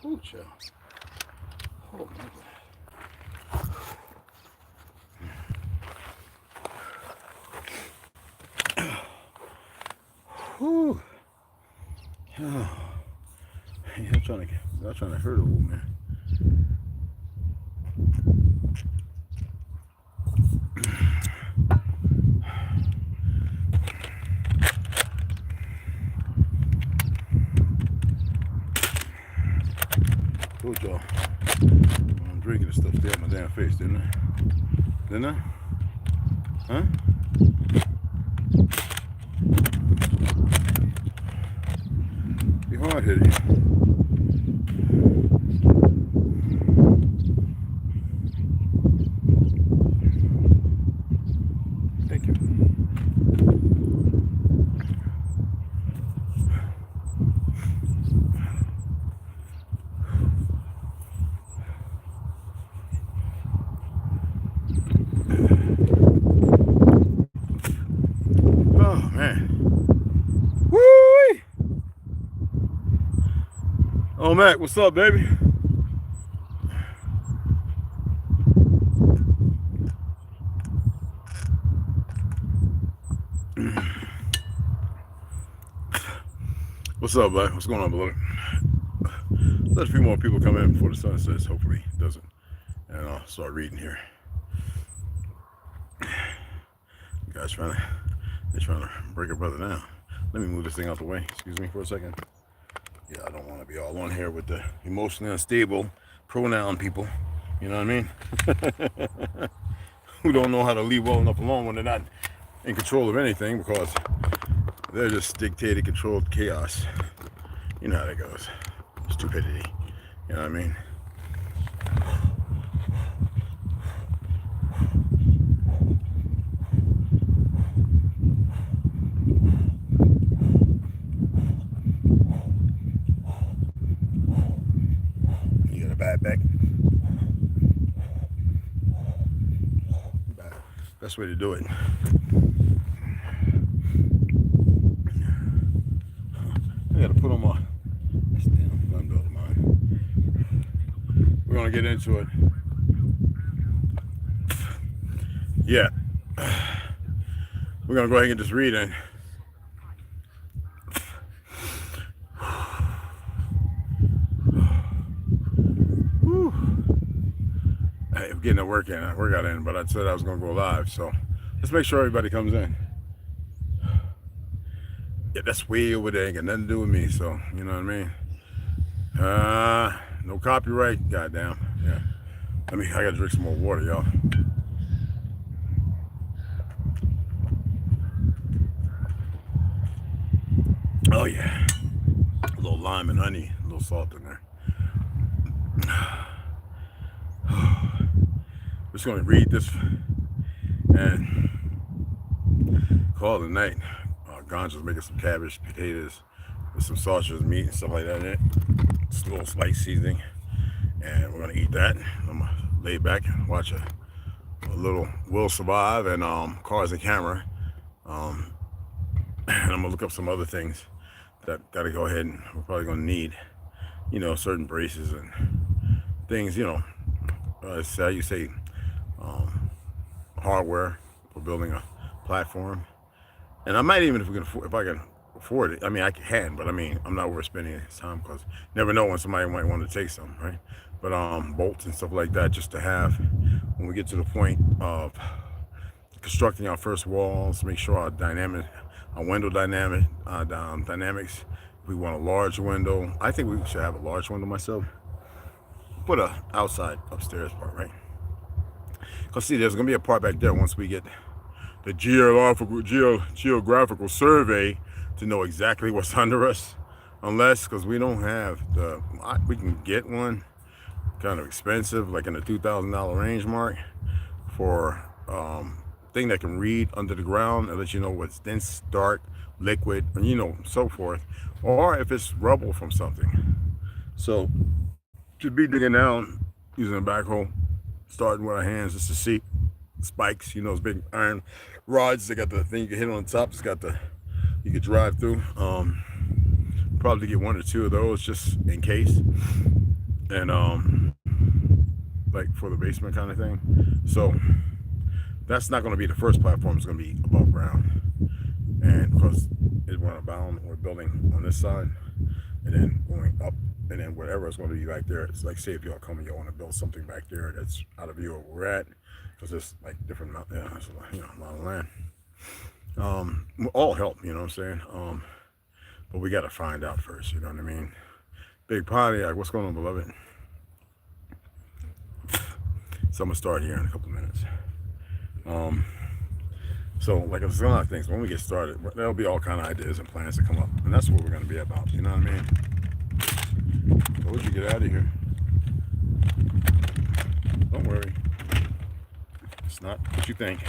Ooh, child. Oh, my God. Whew. Oh. I'm trying to hurt a little man. Told y'all I'm drinking this stuff. Stay out my damn face, didn't I? Didn't I? Huh? Be hard headed. Thank you. Oh man. Woo! Oh Mac, what's up, baby? What's up, bud? What's going on, beloved? Let a few more people come in before the sun sets. Hopefully it doesn't. And I'll start reading here. You guys they're trying to break a brother down. Let me move this thing out the way. Excuse me for a second. Yeah, I don't want to be all on here with the emotionally unstable pronoun people. You know what I mean? Who don't know how to leave well enough alone when they're not in control of anything because they're just dictated, controlled chaos. You know how that goes. Stupidity. You know what I mean? You got a bad back? Best way to do it. I gotta put on my damn gun belt of mine. We're gonna get into it. Yeah. We're gonna go ahead and just read it. I'm getting a workout in, but I said I was gonna go live, so let's make sure everybody comes in. Yeah, that's way over there. Ain't got nothing to do with me, so you know what I mean. No copyright. Goddamn. Yeah. I gotta drink some more water, y'all. Oh yeah. A little lime and honey, a little salt in there. Just gonna read this and call it a night. Ganja's making some cabbage, potatoes, with some sausage, meat, and stuff like that in it. Just a little spice seasoning, and we're gonna eat that. I'm gonna lay back and watch a little Will Survive and Cars and Camera, and I'm gonna look up some other things that gotta go ahead and we're probably gonna need, you know, certain braces and things, you know, how you say, hardware for building a platform. And I might even, if I can afford it, I mean, I can, but I mean, I'm not worth spending his time because never know when somebody might want to take some, right? But bolts and stuff like that, just to have when we get to the point of constructing our first walls, make sure our window dynamics. If we want a large window, I think we should have a large window myself. Put a outside upstairs part, right? Because see, there's gonna be a part back there once we get the geographical survey to know exactly what's under us, unless, because we don't have we can get one kind of expensive, like in the $2,000 range mark, for thing that can read under the ground and let you know what's dense, dark, liquid, and you know, so forth, or if it's rubble from something. So to be digging down using a backhoe, starting with our hands just to see spikes, you know, those big iron rods. They got the thing you can hit on the top. It's got you could drive through. Probably get one or two of those just in case. and like for the basement kind of thing. So that's not going to be the first platform. It's going to be above ground, and because we're bound, we're building on this side, and then going up, and then whatever it's going to be back there. It's like, say if y'all come and you want to build something back there that's out of view of where we're at, because it's like different, yeah, it's a lot of land. All help, you know what I'm saying? But we got to find out first, you know what I mean? Big Pontiac, what's going on, beloved? So I'm gonna start here in a couple of minutes. So like there's a lot of things. When we get started, there'll be all kind of ideas and plans that come up, and that's what we're gonna be about. You know what I mean? Told you, get out of here. Don't worry. It's not what you think.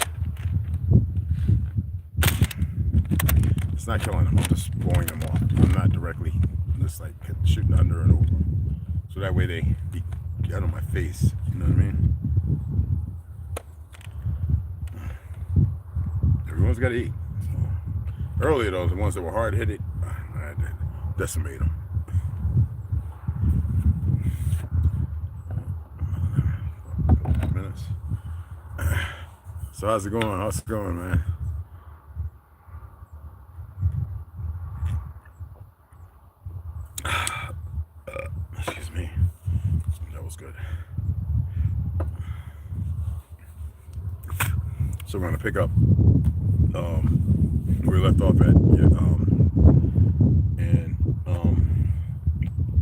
It's not killing them. I'm just blowing them off. I'm not directly just like shooting under and over. So that way they get on my face. You know what I mean? Everyone's got to eat. So, earlier, though, the ones that were hard hit, I had to decimate them. A couple minutes. So how's it going? How's it going, man? Excuse me. That was good. So we're gonna pick up where we left off at, and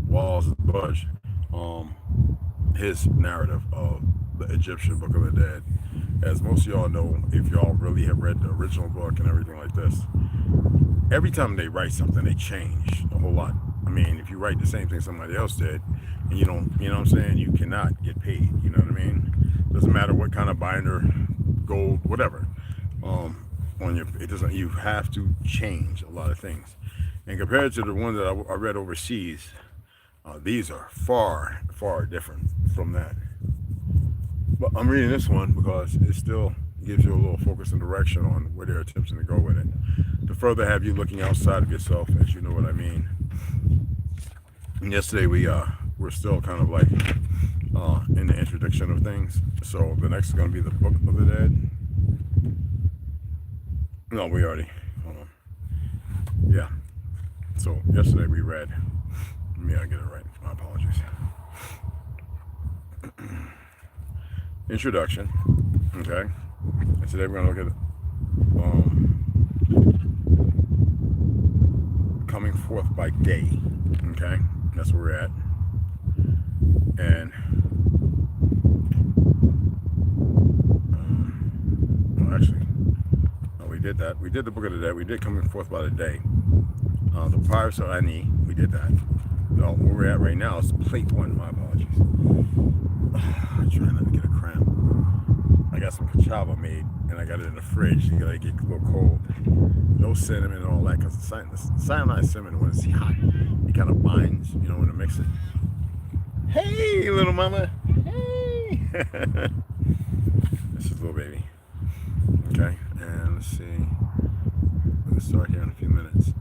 Walls Budge, his narrative of the Egyptian Book of the Dead. As most of y'all know, if y'all really have read the original book and everything like this, every time they write something, they change a whole lot. I mean, if you write the same thing somebody else did, and you don't, you know what I'm saying, you cannot get paid. You know what I mean? Doesn't matter what kind of binder, gold, whatever. On your, it doesn't. You have to change a lot of things. And compared to the one that I read overseas, these are far, far different from that. But I'm reading this one because it still gives you a little focus and direction on where they're attempting to go with it. To further have you looking outside of yourself, as you know what I mean. And yesterday we're still kind of like in the introduction of things. So the next is going to be the Book of the Dead. No, we already, hold on. Yeah. So yesterday we read, let me get it right, my apologies. Introduction, okay. And today we're going to look at coming forth by day, okay. That's where we're at. And well, actually, no, we did that. We did the Book of the Dead. We did coming forth by the day. The Pirates of Ani, we did that. No, where we're at right now is plate 1. My apologies. I'm trying not to get a cramp. I got some Cashapp made, and I got it in the fridge. You gotta get a little cold. No cinnamon and all that, because the cyanide cinnamon, when it's hot, it kind of binds, you know, when you mix it. Hey, little mama. Hey. This is little baby. Okay, and let's see. We'll start here in a few minutes.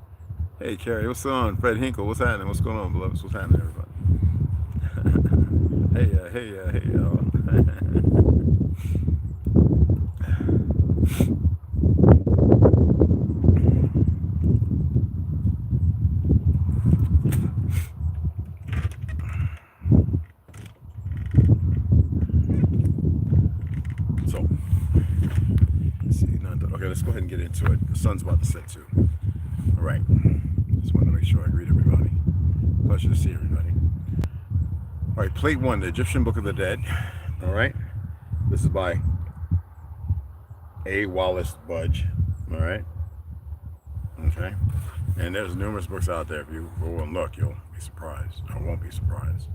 Hey, Carrie, what's on? Fred Hinkle, what's happening? What's going on, beloveds? What's happening, everybody? Hey, y'all. So, let's see. Okay, let's go ahead and get into it. The sun's about to set too. All right. Just wanted to make sure I greet everybody. Pleasure to see everybody. All right, plate 1, the Egyptian Book of the Dead. All right. This is by A. Wallace Budge. All right. Okay. And there's numerous books out there. If you go and look, you'll be surprised. I won't be surprised.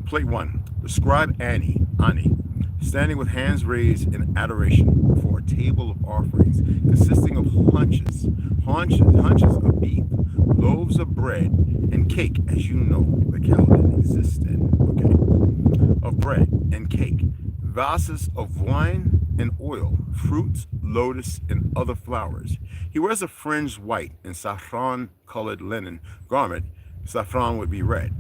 Plate 1. Describe Ani, standing with hands raised in adoration before a table of offerings consisting of haunches of beef, loaves of bread, and cake, as you know the calendar exists in, okay, of bread and cake, vases of wine and oil, fruits, lotus, and other flowers. He wears a fringed white and saffron-colored linen garment. Saffron would be red.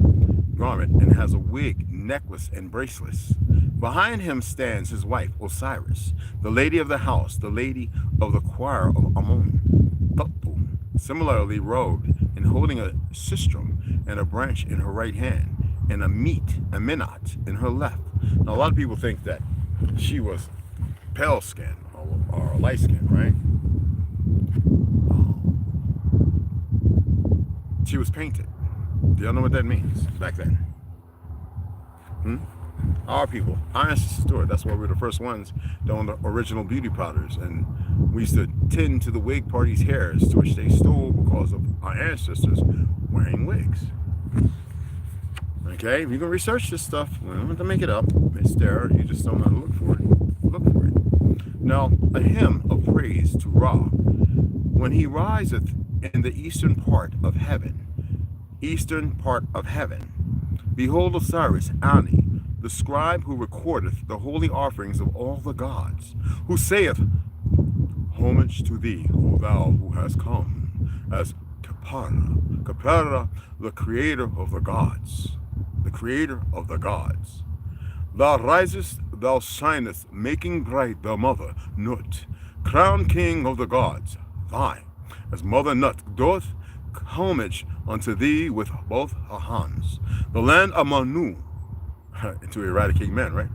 garment and has a wig, necklace, and bracelets. Behind him stands his wife, Osiris, the lady of the house, the lady of the choir of Amun, Tutpu, similarly robed and holding a sistrum and a branch in her right hand, and a minot in her left. Now, a lot of people think that she was pale skin or light skin, right? She was painted. Do y'all know what that means back then? Our people, our ancestors do it. That's why we're the first ones doing the original beauty powders. And we used to tend to the wig party's hairs, to which they stole because of our ancestors wearing wigs. Okay, you can research this stuff. We don't have to make it up. It's there. You just don't know how to look for it. Look for it. Now, a hymn of praise to Ra. When he riseth in the eastern part of heaven, behold Osiris, Ani, the scribe who recordeth the holy offerings of all the gods, who saith, homage to thee, O thou who hast come, as Kapara, the creator of the gods. Thou risest, thou shinest, making bright the mother, Nut, crown king of the gods, thy, as mother Nut doth homage unto thee with both her hands. The land of Manu, to eradicate men, right,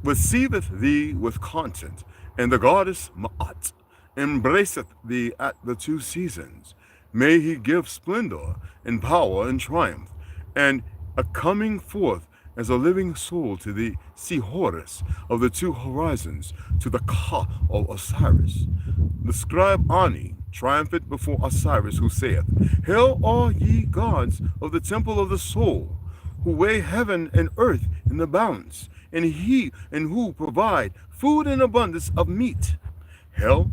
receiveth thee with content, and the goddess Ma'at embraceth thee at the two seasons. May he give splendor and power and triumph, and a coming forth as a living soul to the sea Horus of the two horizons, to the Ka of Osiris. The scribe Ani triumphant before Osiris, who saith, hail all ye gods of the temple of the soul, who weigh heaven and earth in the balance, and who provide food in abundance of meat. Hail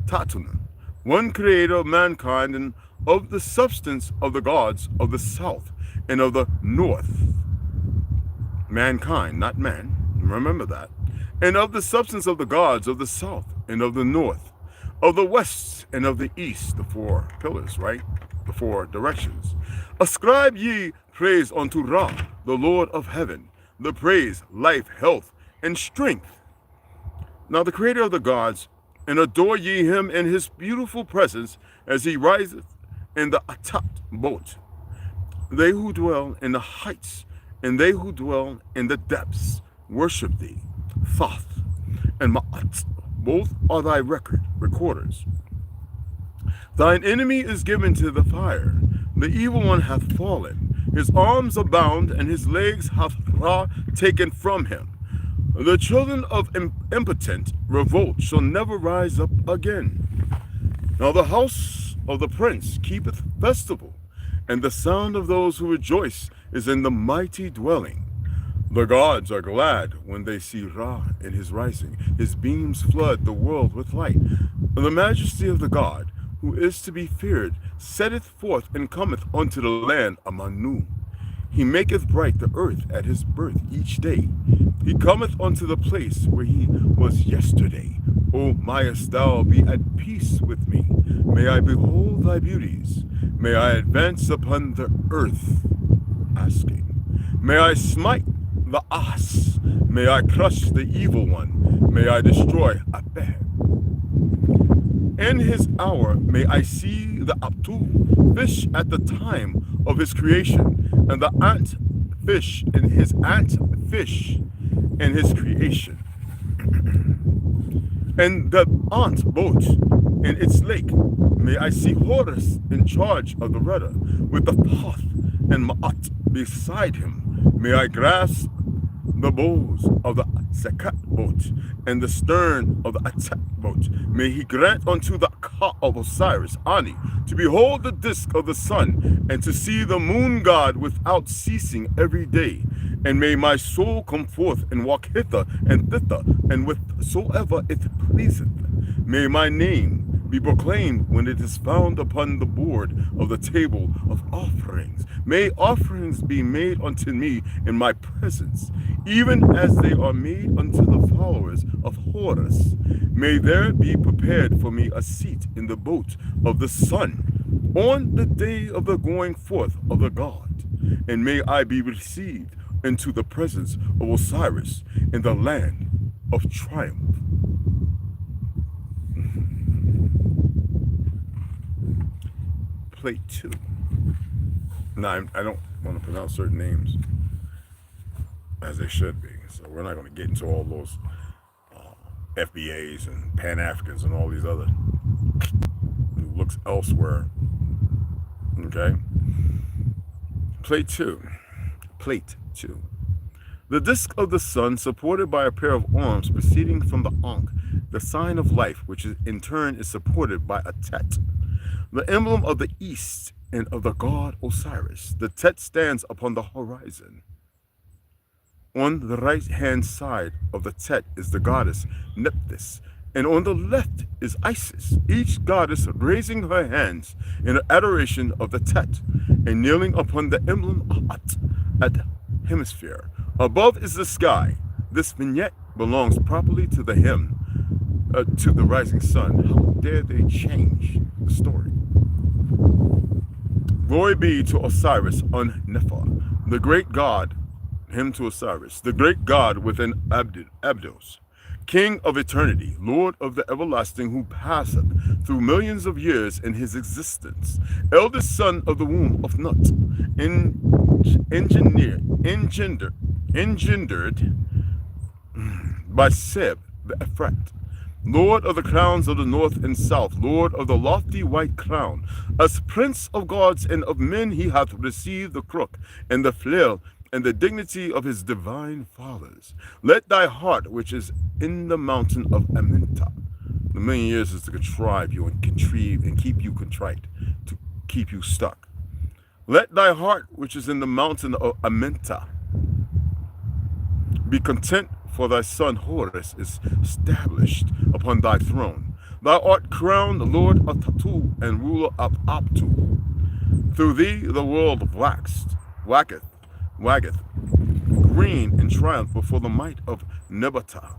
Tatunan, one creator of mankind, and of the substance of the gods of the south and of the north. Mankind, not man, remember that. And of the substance of the gods of the south and of the north, of the west and of the east, the four pillars, right? The four directions. Ascribe ye praise unto Ra, the Lord of heaven, the praise, life, health, and strength. Now the creator of the gods, and adore ye him in his beautiful presence as he riseth in the Atat boat. They who dwell in the heights and they who dwell in the depths worship thee. Thoth and Ma'at, both are thy recorders. Thine enemy is given to the fire. The evil one hath fallen. His arms are bound, and his legs hath Ra taken from him. The children of impotent revolt shall never rise up again. Now the house of the prince keepeth festival, and the sound of those who rejoice is in the mighty dwelling. The gods are glad when they see Ra in his rising. His beams flood the world with light. The majesty of the god, who is to be feared, setteth forth and cometh unto the land of Manu. He maketh bright the earth at his birth each day. He cometh unto the place where he was yesterday. O mayest thou be at peace with me. May I behold thy beauties. May I advance upon the earth, asking. May I smite the ass. May I crush the evil one. May I destroy Abed. In his hour may I see the Abtu fish at the time of his creation, and the ant fish in his creation. And the ant boat in its lake may I see Horus in charge of the rudder, with the Thoth and Ma'at beside him. May I grasp the bows of the Sekat boat and the stern of the Atat boat. May he grant unto the Ka of Osiris, Ani, to behold the disk of the sun and to see the moon god without ceasing every day. And may my soul come forth and walk hither and thither, and whatsoever it pleaseth. May my name be proclaimed when it is found upon the board of the table of offerings. May offerings be made unto me in my presence, even as they are made unto the followers of Horus. May there be prepared for me a seat in the boat of the sun on the day of the going forth of the god. and may I be received into the presence of Osiris in the land of triumph. Plate 2. Now, I don't want to pronounce certain names as they should be, so we're not going to get into all those FBAs and Pan-Africans and all these other who looks elsewhere. Okay? Plate 2. Plate 2. The disk of the sun, supported by a pair of arms proceeding from the Ankh, the sign of life, which is, in turn is supported by a Tet, the emblem of the East and of the god Osiris. The Tet stands upon the horizon. On the right-hand side of the Tet is the goddess Nephthys, and on the left is Isis, each goddess raising her hands in adoration of the Tet and kneeling upon the emblem at the hemisphere. Above is the sky. This vignette belongs properly to the hymn, to the rising sun. How dare they change the story? Glory be to Osiris on Nephar, the great god, hymn to Osiris, the great god within Abdos, king of eternity, lord of the everlasting, who passeth through millions of years in his existence, eldest son of the womb of Nut, engendered by Seb the Ephrat, Lord of the crowns of the north and south, Lord of the lofty white crown. As prince of gods and of men he hath received the crook and the flail and the dignity of his divine fathers. Let thy heart, which is in the mountain of Aminta, the million years is to contrive you and contrive and keep you contrite, to keep you stuck. Let thy heart, which is in the mountain of Aminta, be content, for thy son Horus is established upon thy throne. Thou art crowned Lord of Tatu and ruler of Aptu. Through thee the world waggeth, green in triumph before the might of Nebata.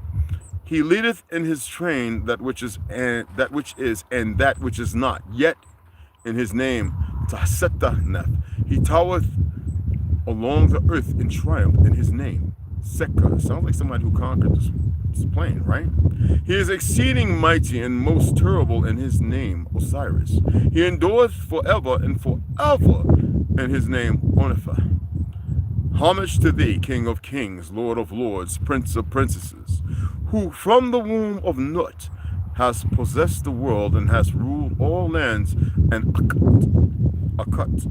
He leadeth in his train that which is and that which is not, yet in his name Tasetaneth. He towereth along the earth in triumph in his name. Sekka. Sounds like somebody who conquered this plane, right? He is exceeding mighty and most terrible in his name, Osiris. He endureth forever and forever in his name, Onifa. Homage to thee, King of kings, Lord of lords, Prince of princesses, who from the womb of Nut has possessed the world and has ruled all lands and Akut.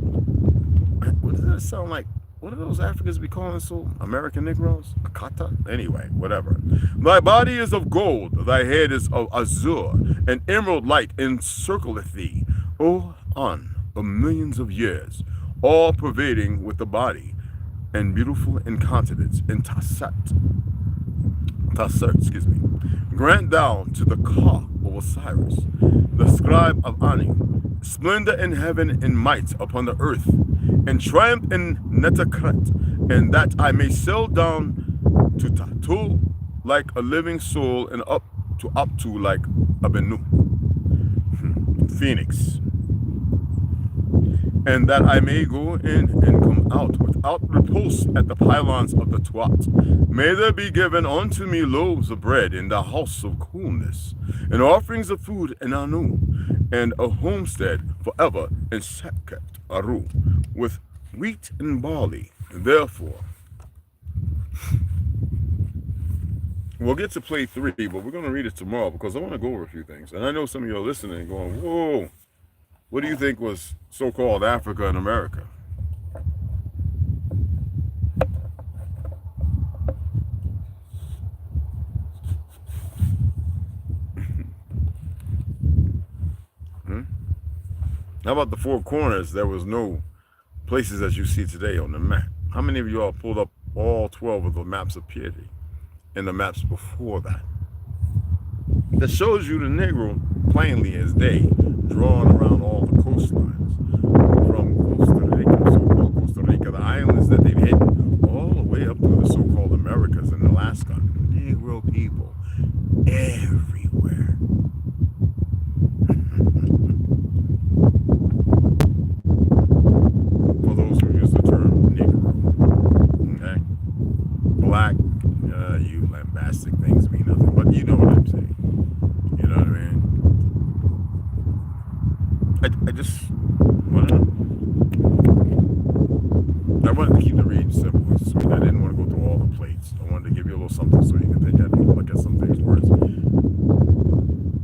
What does that sound like? What are those Africans be calling so? American Negroes? Akata? Anyway, whatever. Thy body is of gold, thy head is of azure, an emerald light encircleth thee, O An, of millions of years, all pervading with the body, and beautiful in countenance, in Tassat, grant thou to the Ka of Osiris, the scribe of Ani, splendor in heaven and might upon the earth, and triumph in Netakret, and that I may sail down to Tatu like a living soul, and up to Aptu like a Benu, Phoenix, and that I may go in and come out without repulse at the pylons of the Tuat. May there be given unto me loaves of bread in the house of coolness, and offerings of food in Anu, and a homestead forever in Sekhet Aru, with wheat and barley. And therefore, we'll get to play 3, but we're going to read it tomorrow because I want to go over a few things. And I know some of you are listening and going, whoa, what do you think was so-called Africa and America? How about the 4 corners? There was no places as you see today on the map. How many of you all pulled up all 12 of the maps of piety and the maps before that? That shows you the Negro plainly as day, drawn around all the coastlines from Costa Rica, so-called Costa Rica, the islands that they've hidden all the way up to the so-called Americas and Alaska. Negro people everywhere. For those who use the term I just, well, I wanted to keep the read simple and sweet. I didn't want to go through all the plates. I wanted to give you a little something so you can take a look at some things words.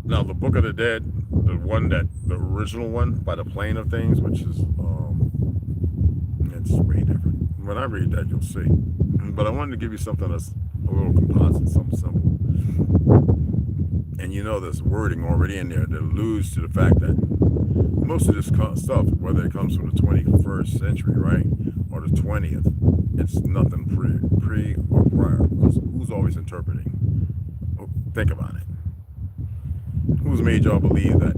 Now, the Book of the Dead, the original one by the Plane of Things, which is, it's way different. When I read that, you'll see. But I wanted to give you something that's a little composite, something simple. And you know there's wording already in there that alludes to the fact that most of this stuff, whether it comes from the 21st century, right, or the 20th, it's nothing pre or prior. Who's always interpreting? Think about it. Who's made y'all believe that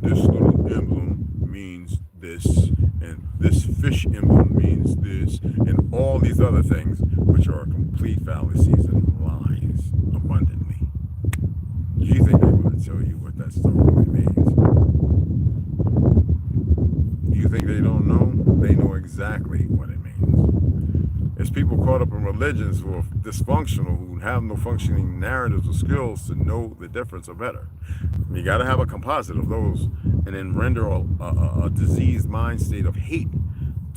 this little emblem means this, and this fish emblem means this, and all these other things, which are complete fallacies and lies abundantly? Do you think they want to tell you what that stuff really means? Do you think they don't know? They know exactly what it means. It's people caught up in religions who are dysfunctional, who have no functioning narratives or skills to know the difference or better. You got to have a composite of those, and then render a diseased mind state of hate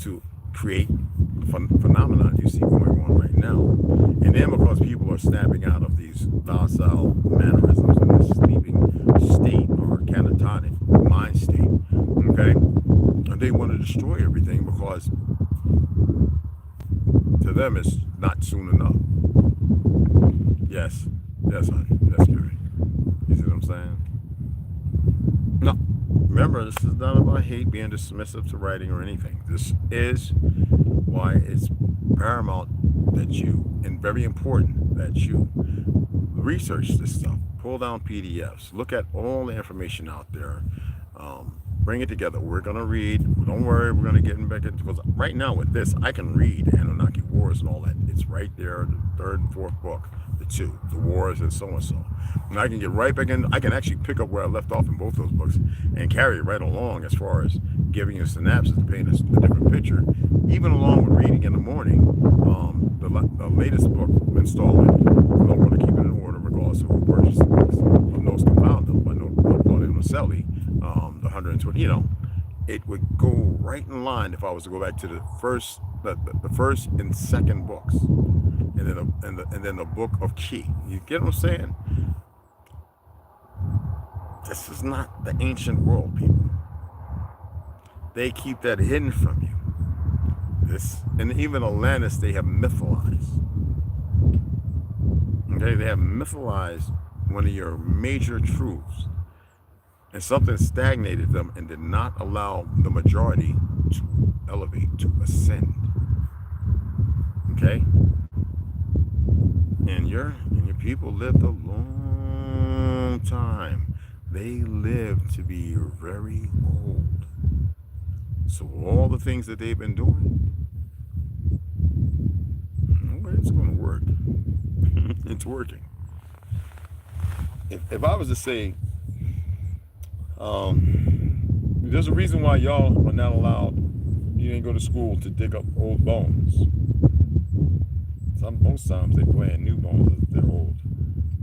to create phenomena you see going on right now. And then because people are snapping out of these docile mannerisms in a sleeping state or catatonic mind state, okay? And they want to destroy everything because to them it's not soon enough. Yes, honey, that's good. You see what I'm saying? No, remember, this is not about hate being dismissive to writing or anything. This is why it's paramount that you, and very important that you, research this stuff, pull down PDFs, look at all the information out there, bring it together. We're going to read. Don't worry, we're going to get back into, because right now with this, I can read Anunnaki Wars and all that. It's right there, the third and fourth book, the wars and so and so. And I can get right back in. I can actually pick up where I left off in both those books and carry it right along as far as giving you synapses to paint a different picture, even along with reading in the morning. The latest book installment, I don't want to keep it in order regardless of who purchased the books. No found them, but no Nocelli, the 120, it would go right in line if I was to go back to the first and second books, and then the book of Key. You get what I'm saying? This is not the ancient world, people. They keep that hidden from you. And even Atlantis, they have mythologized. Okay, they have mythologized one of your major truths, and something stagnated them and did not allow the majority to elevate, to ascend. Okay, and your people lived a long time. They lived to be very old. So all the things that they've been doing, it's going to work. It's working. If I was to say, there's a reason why y'all are not allowed, you didn't go to school to dig up old bones. Most times they plant new bones if they're old.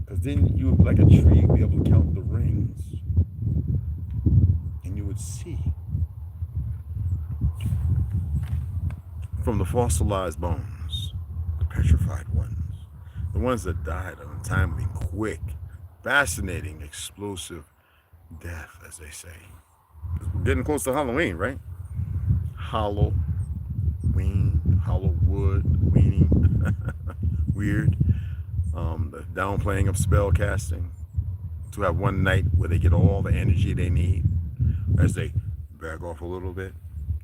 Because then you would, like a tree, be able to count the rings. And you would see from the fossilized bones, the petrified ones, the ones that died of untimely, quick, fascinating, explosive death, as they say. We're getting close to Halloween, right? Hollowwood, weenie, weird. The downplaying of spell casting, to have one night where they get all the energy they need as they back off a little bit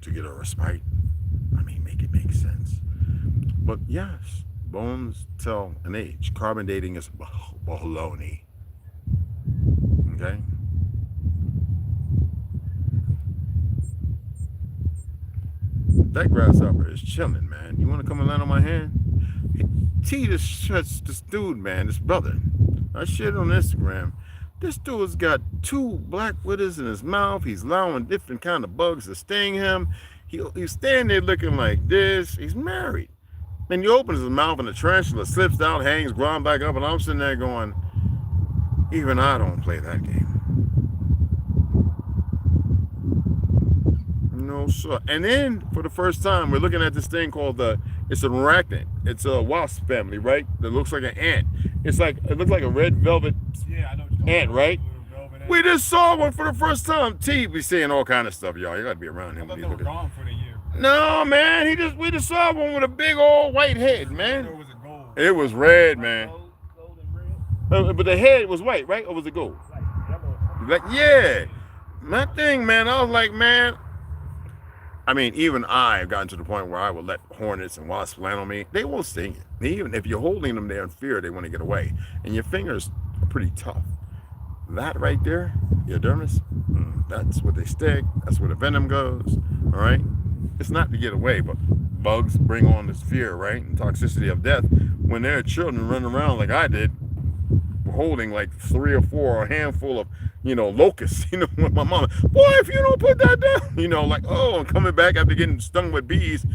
to get a respite. I mean, make it make sense. But yes, bones tell an age. Carbon dating is baloney. Okay? That grasshopper is chilling, man. You want to come and land on my hand? T this dude, man, this brother. I shared it on Instagram. This dude's got 2 black widows in his mouth. He's allowing different kind of bugs to sting him. He's standing there looking like this. He's married. Then he opens his mouth and the tarantula slips down, hangs, ground back up, and I'm sitting there going, even I don't play that game. No, sir. And then for the first time, we're looking at this thing called it's an arachnid. It's a wasp family, right? That looks like an ant. It looks like a red velvet ant, right? We just saw one for the first time. T be saying all kind of stuff, y'all. You gotta be around him. I thought they were gone for the year. No, man. We just saw one with a big old white head, man. Or was it gold? It was red, man. Gold and red. But the head was white, right? Or was it gold? Like, yeah. My thing, man, I was like, man, I mean, even I've gotten to the point where I would let hornets and wasps land on me. They won't sting you. Even if you're holding them there in fear, they want to get away. And your fingers are pretty tough. That right there, your dermis, that's where they stick. That's where the venom goes, all right? It's not to get away, but bugs bring on this fear, right? And toxicity of death. When there are children running around like I did, holding like 3 or 4 or a handful of, locusts, with my mama, boy, if you don't put that down, like, oh, I'm coming back after getting stung with bees,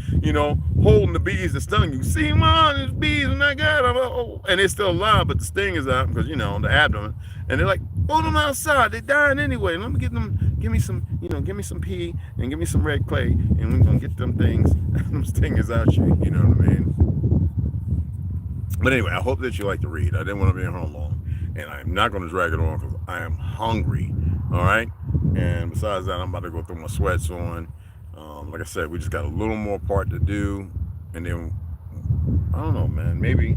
holding the bees that stung you. See, mom, there's bees and I got them. Oh. And they're still alive, but the sting is out because, on the abdomen. And they're like, throw them outside. They're dying anyway. Let me get them, give me some pee and give me some red clay. And we're going to get them things, them stingers out you, you know what I mean? But anyway, I hope that you like to read. I didn't want to be here long. And I'm not going to drag it on because I am hungry, all right? And besides that, I'm about to go throw my sweats on. Like I said, we just got a little more part to do. And then, I don't know, man, maybe...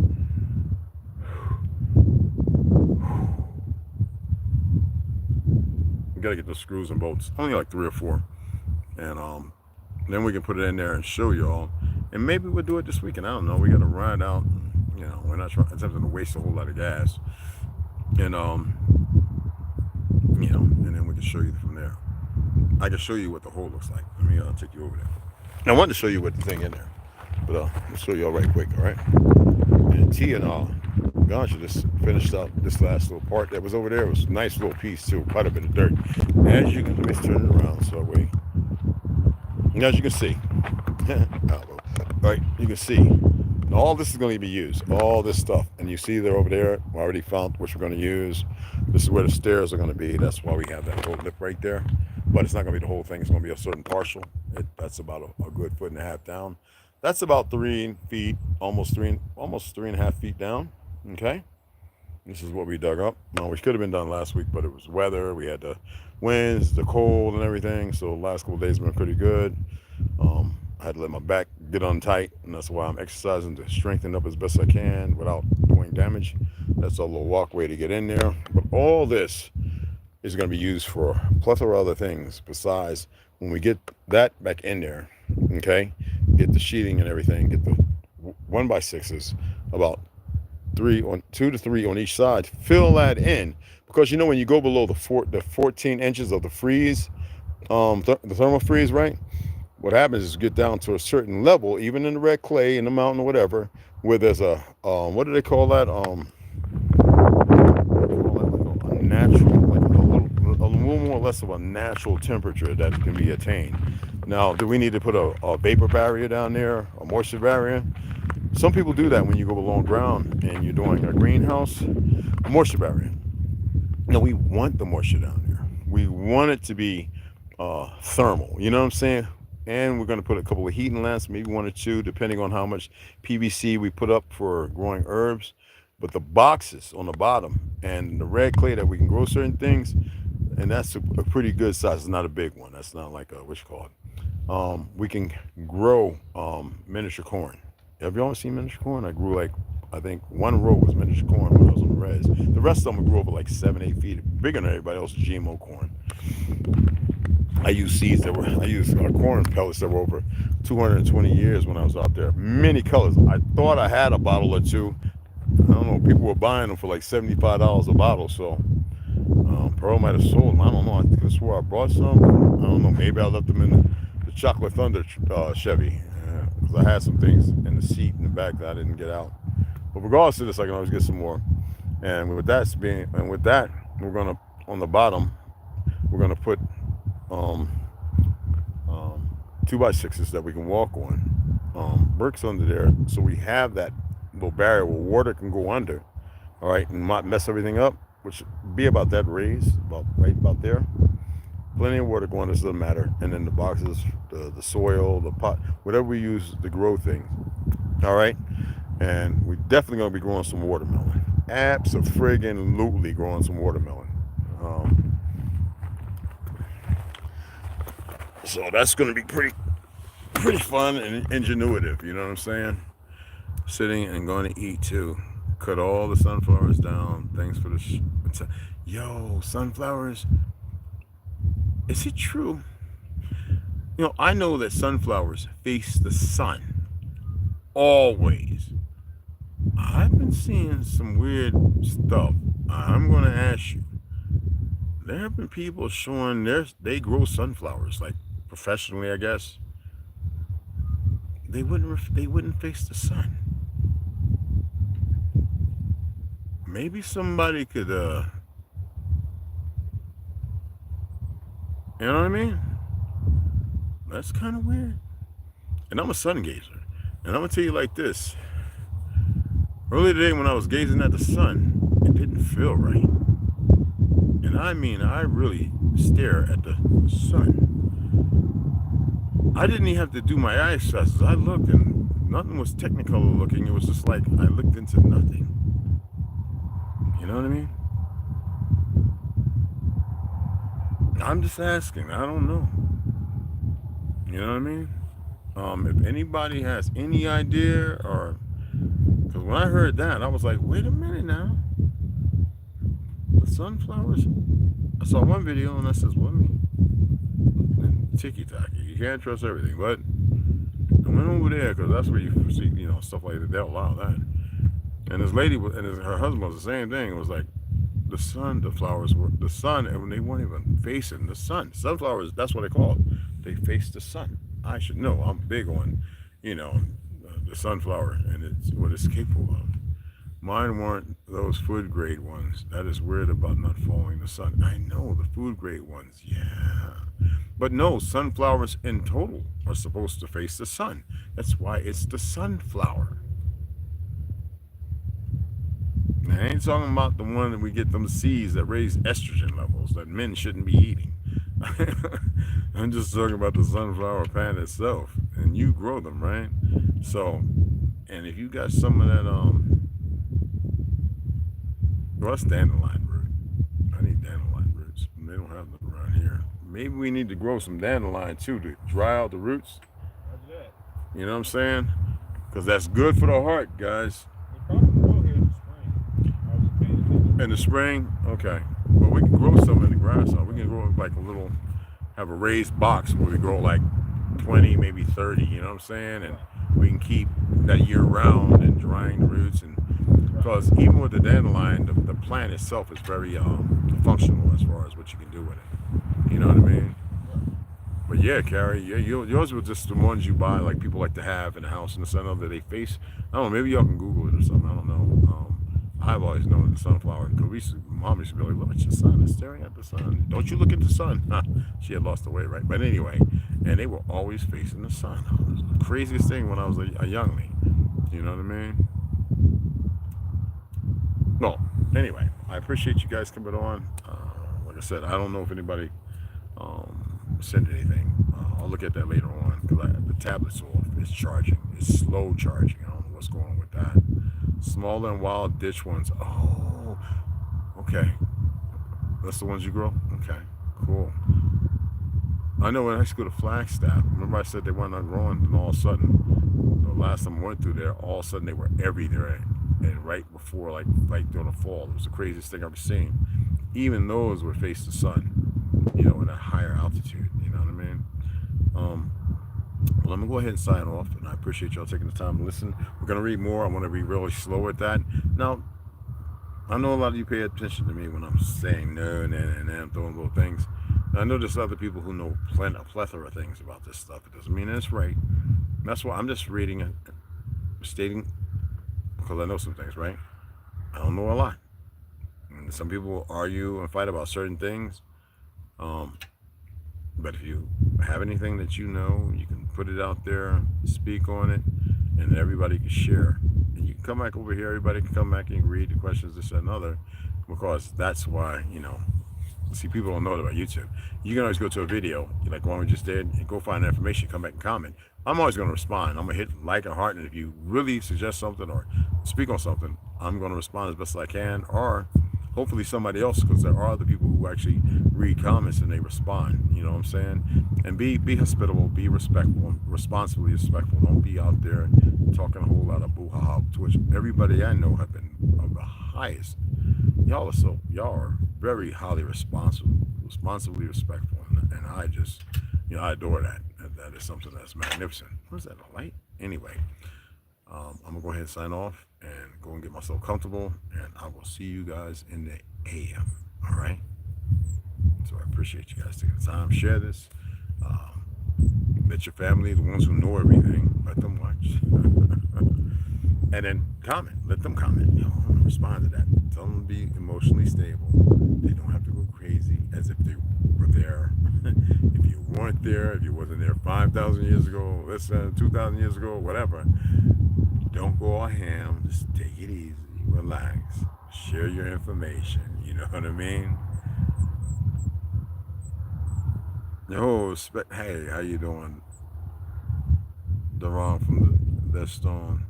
we got to get those screws and bolts. Only like 3 or 4. And then we can put it in there and show y'all. And maybe we'll do it this weekend. I don't know. We got to ride out. We're not attempting to waste a whole lot of gas. And and then we can show you from there. I can show you what the hole looks like. Let me take you over there. I wanted to show you what the thing in there, but I'll show you all right quick. All right. And T and gosh, just finished up this last little part that was over there. It was a nice little piece too, quite a bit of dirt. As you can, let me turn it around so that way. As you can see, right? You can see. All this is going to be used, all this stuff. And you see they're over there. We already found which we're going to use. This is where the stairs are going to be. That's why we have that little lip right there. But it's not going to be the whole thing. It's going to be a certain partial. That's about a good 1.5 feet down. That's about 3 feet, almost 3.5 feet down. Okay. This is what we dug up. Now, which could have been done last week, but it was weather. We had the winds, the cold, and everything. So the last couple of days have been pretty good. I had to let my back get on tight, and that's why I'm exercising to strengthen up as best I can without doing damage. That's a little walkway to get in there. But all this is going to be used for a plethora of other things besides when we get that back in there, okay? Get the sheeting and everything, get the 1x6s, about 2 to 3 on each side. Fill that in, because when you go below the 14 inches of the freeze, the thermal freeze, right? What happens is you get down to a certain level, even in the red clay, in the mountain or whatever, where there's a, what do they call that? A natural, like a little more or less of a natural temperature that can be attained. Now, do we need to put a vapor barrier down there, a moisture barrier? Some people do that when you go below ground and you're doing a greenhouse, a moisture barrier. No, we want the moisture down there. We want it to be thermal, you know what I'm saying? And we're going to put a couple of heating lamps, maybe 1 or 2, depending on how much PVC we put up for growing herbs. But the boxes on the bottom and the red clay that we can grow certain things, and that's a pretty good size. It's not a big one. That's not like what you call it. We can grow miniature corn. Have you all seen miniature corn? I grew I think 1 row was miniature corn when I was on the res. The rest of them grew over like 7-8 feet, bigger than everybody else's GMO corn. I used corn pellets that were over 220 years when I was out there. Many colors. I thought I had a bottle or 2. I don't know. People were buying them for like $75 a bottle. So Pearl might have sold them. I don't know. I could have swore I brought some. I don't know. Maybe I left them in the Chocolate Thunder Chevy, because I had some things in the seat in the back that I didn't get out. But regardless of this, I can always get some more. And with that, we're gonna, on the bottom, we're gonna put 2x6s that we can walk on, bricks under there, so we have that little barrier where water can go under, all right, and not mess everything up, which be about that raise, right about there. plenty of water going, this doesn't matter. And then the boxes, the soil, the pot, whatever we use to grow things. All right. And we definitely gonna be growing some watermelon. Abso-friggin-lutely growing some watermelon. So that's gonna be pretty fun and ingenuitive. You know what I'm saying? Sitting and going to eat too. Cut all the sunflowers down. Thanks for the yo, sunflowers. Is it true? You know, I know that sunflowers face the sun always. I've been seeing some weird stuff. I'm going to ask you. There have been people showing they grow sunflowers like professionally, I guess. They wouldn't face the sun. Maybe somebody could you know what I mean? That's kind of weird. And I'm a sun gazer. And I'm gonna tell you like this. Earlier today when I was gazing at the sun, it didn't feel right. And I mean, I really stare at the sun. I didn't even have to do my eye tests. I looked and nothing was technicolor looking. It was just like I looked into nothing. You know what I mean? I'm just asking. I don't know. You know what I mean? If anybody has any idea, or because when I heard that, I was like, wait a minute now. The sunflowers. I saw one video and I says, what? Ticky tacky. You can't trust everything, but I went over there because that's where you see, you know, stuff like that. They'll allow that. And this lady and her husband was the same thing. It was like the flowers were the sun, and they weren't even facing the sun. Sunflowers, that's what they call it. They face the sun. I should know. I'm big on, you know, the sunflower and it's what it's capable of. Mine weren't those food grade ones. That is weird about not following the sun. I know the food grade ones, yeah. But no, sunflowers in total are supposed to face the sun. That's why it's the sunflower. I ain't talking about the one that we get them seeds that raise estrogen levels that men shouldn't be eating. I'm just talking about the sunflower plant itself. And you grow them, right? So, and if you got some of that, well, that's dandelion root. I need dandelion roots. They don't have them around here. Maybe we need to grow some dandelion too to dry out the roots. You know what I'm saying? Because that's good for the heart, guys. They probably grow here in the spring. I was paying attention. In the spring? Okay. Well, we can grow some in the grass. We can grow like a little, have a raised box where we grow like 20, maybe 30, you know what I'm saying? And we can keep that year round and drying the roots. And because even with the dandelion, the plant itself is very functional as far as what you can do with it. You know what I mean? But yeah, Carrie, yeah, yours were just the ones you buy, like people like to have in the house in the center that they face. I don't know, maybe y'all can Google it or something. I don't know. I've always known the sunflower because Mom used to be like, look at your son, it's staring at the sun. Don't you look at the sun. She had lost the way, right? But anyway, and they were always facing the sun. It was the craziest thing when I was a youngling. You know what I mean? Well, anyway, I appreciate you guys coming on. Like I said, I don't know if anybody sent anything. I'll look at that later on because the tablet's off. It's charging. It's slow charging. I don't know what's going on with that. Small and wild ditch ones. Oh, okay. That's the ones you grow? Okay, cool. I know when I used to go to Flagstaff, remember I said they were not growing, and all of a sudden, the last time I went through there, all of a sudden they were everywhere. And right before, like during the fall, it was the craziest thing I've ever seen. Even those would face the sun, you know, in a higher altitude, you know what I mean? Well, I'm gonna go ahead and sign off, and I appreciate y'all taking the time to listen. We're gonna read more. I want to be really slow at that. Now, I know a lot of you pay attention to me when I'm saying no, and I'm throwing little things. I know there's other people who know a plethora of things about this stuff. It doesn't mean it's right. That's why I'm just reading it, stating, because I know some things, right? I don't know a lot. And some people will argue and fight about certain things. But if you have anything that you know, you can put it out there, speak on it, and everybody can share. And you can come back over here, everybody can come back and read the questions, this and another, because that's why, you know, See, people don't know it about YouTube. You can always go to a video, like one we just did, and go find the information, come back and comment. I'm always going to respond. I'm going to hit like and heart, and if you really suggest something or speak on something, I'm going to respond as best as I can, or hopefully somebody else, because there are other people who actually read comments and they respond. You know what I'm saying? And be hospitable, be respectful, responsibly respectful. Don't be out there talking a whole lot of boo-ha-ha, to which everybody I know have been of the highest. Y'all are very highly responsibly respectful, and I just, I adore that. That is something that's magnificent. What is that, a light? Anyway, I'm gonna go ahead and sign off and go and get myself comfortable, and I will see you guys in the AM. All right. So I appreciate you guys taking the time. Share this. Let your family, the ones who know everything, let them watch. And then comment. Let them comment. Respond to that. Tell them to be emotionally stable. They don't have to go crazy as if they were there. If you weren't there, if you wasn't there 5,000 years ago, let's say 2,000 years ago, whatever, don't go all ham. Just take it easy. Relax. Share your information. You know what I mean? Oh, hey, how you doing? Deron from the Stone.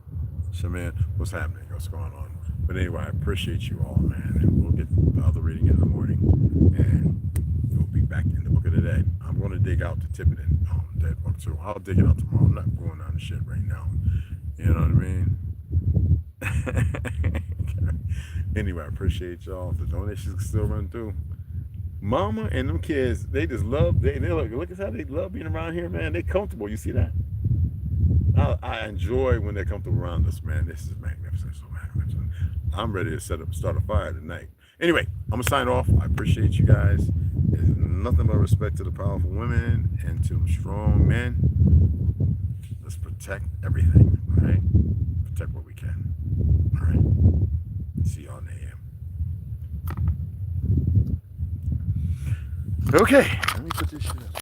Shaman, what's happening? What's going on? But anyway, I appreciate you all, man. And we'll get the other reading in the morning. And we'll be back in the book of the day. I'm going to dig out the Tibetan dead book too. I'll dig it out tomorrow. I'm not going on the shit right now. You know what I mean? Anyway, I appreciate y'all. The donations can still run through. Mama and them kids, they just love, they look at how they love being around here, man. They comfortable. You see that? I enjoy when they comfortable around us, man. This is magnificent, so magnificent. I'm ready to start a fire tonight. Anyway, I'm gonna sign off. I appreciate you guys. There's nothing but respect to the powerful women and to the strong men. Let's protect everything, all right? Protect what we can, all right? See y'all in the AM. Okay, let me put this shit